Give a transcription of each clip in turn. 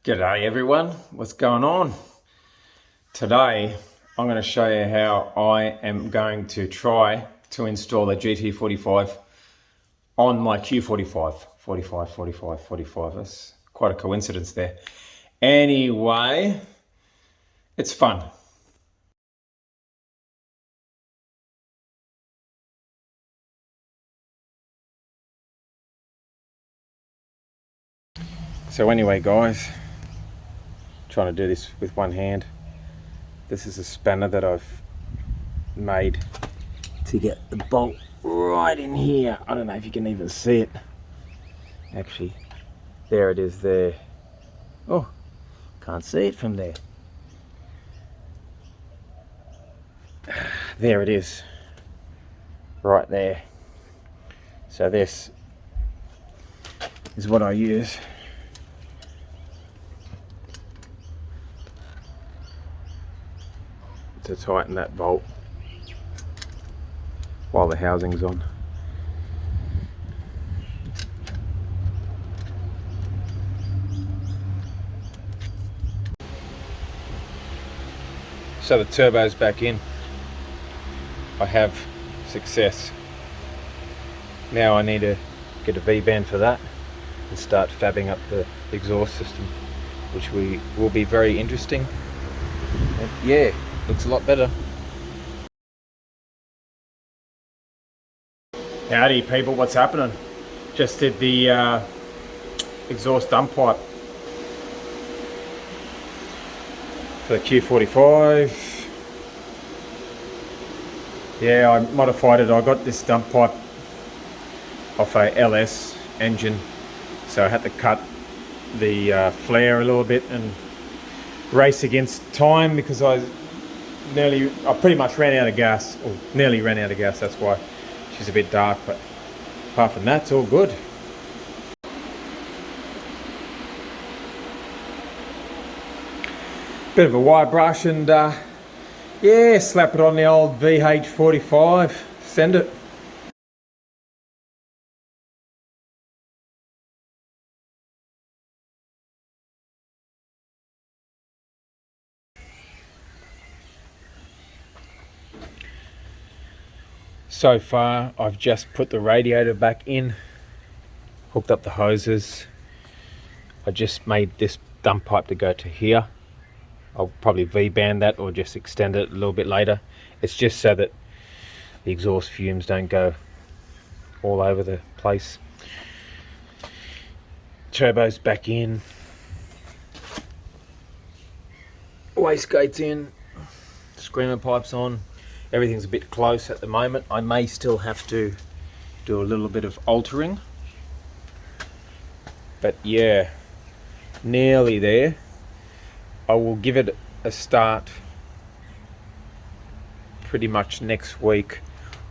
G'day everyone, what's going on? Today I'm going to show you how I am going to try to install a Gt45 on my Q45. 45. That's quite a coincidence there. Anyway, it's fun. So anyway guys, trying to do this with one hand. This is a spanner that I've made to get the bolt right in here. I don't know if you can even see it. Actually, there it is there. Oh, can't see it from there. There it is, right there. So this is what I use. To tighten that bolt while the housing's on. So the turbo's back in. I have success. Now I need to get a V-band for that and start fabbing up the exhaust system, which will be very interesting. And yeah, looks a lot better. Howdy people, what's happening? Just did the exhaust dump pipe for the Q45. Yeah, I modified it. I got this dump pipe off a LS engine, so I had to cut the flare a little bit and race against time because I pretty much ran out of gas, or nearly ran out of gas. That's why she's a bit dark, but apart from that, it's all good. Bit of a wire brush and yeah, slap it on the old Gt45, send it. So far I've just put the radiator back in, hooked up the hoses. I just made this dump pipe to go to here. I'll probably V-band that or just extend it a little bit later. It's just so that the exhaust fumes don't go all over the place. Turbo's back in, wastegate's in, screamer pipe's on. Everything's a bit close at the moment. I may still have to do a little bit of altering, but yeah, nearly there. I will give it a start pretty much next week.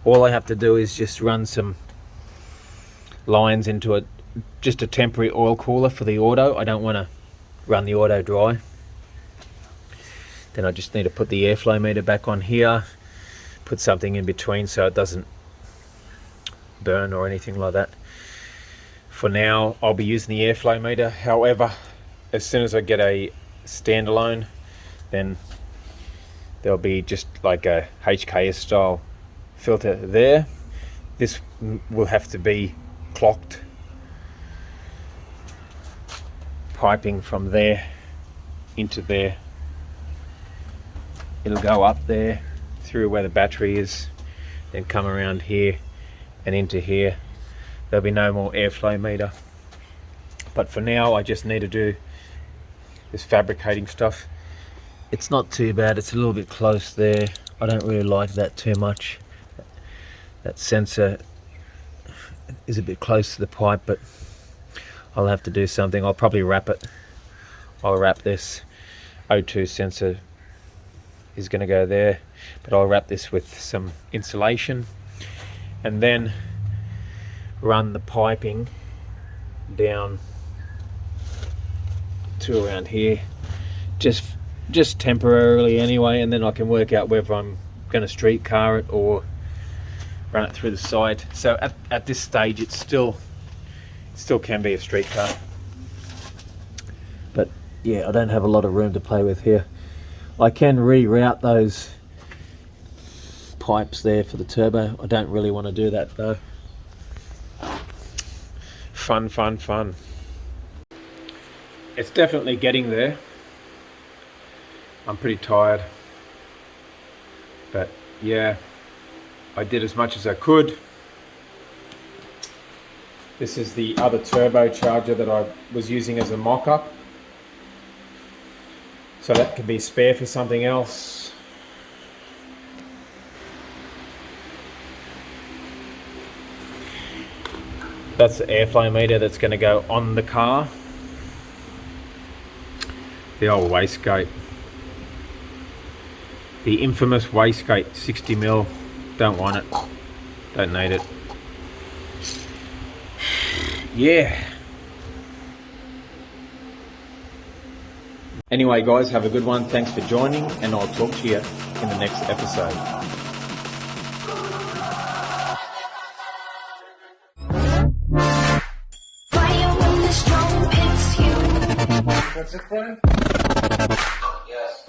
All I have to do is just run some lines into just a temporary oil cooler for the auto. I don't want to run the auto dry. Then I just need to put the airflow meter back on here, put something in between so it doesn't burn or anything like that. For now I'll be using the airflow meter. However, as soon as I get a standalone, then there'll be just like a HKS style filter there. This will have to be clocked, piping from there into there. It'll go up there through where the battery is, then come around here and into here. There'll be no more airflow meter, but for now I just need to do this fabricating stuff. It's not too bad, it's a little bit close there. I don't really like that too much. That sensor is a bit close to the pipe, but I'll have to do something. I'll probably wrap it. I'll wrap this O2 sensor is going to go there, but I'll wrap this with some insulation and then run the piping down to around here, just temporarily anyway, and then I can work out whether I'm going to streetcar it or run it through the side. So at this stage it still can be a streetcar, but yeah, I don't have a lot of room to play with here. I can reroute those pipes there for the turbo. I don't really want to do that though. Fun, fun, fun. It's definitely getting there. I'm pretty tired, but yeah, I did as much as I could. This is the other turbocharger that I was using as a mock-up, so that could be spare for something else. That's the airflow meter that's going to go on the car. The old wastegate. The infamous wastegate, 60mm. Don't want it. Don't need it. Yeah. Anyway guys, have a good one. Thanks for joining, and I'll talk to you in the next episode. That's it, friend? Yes.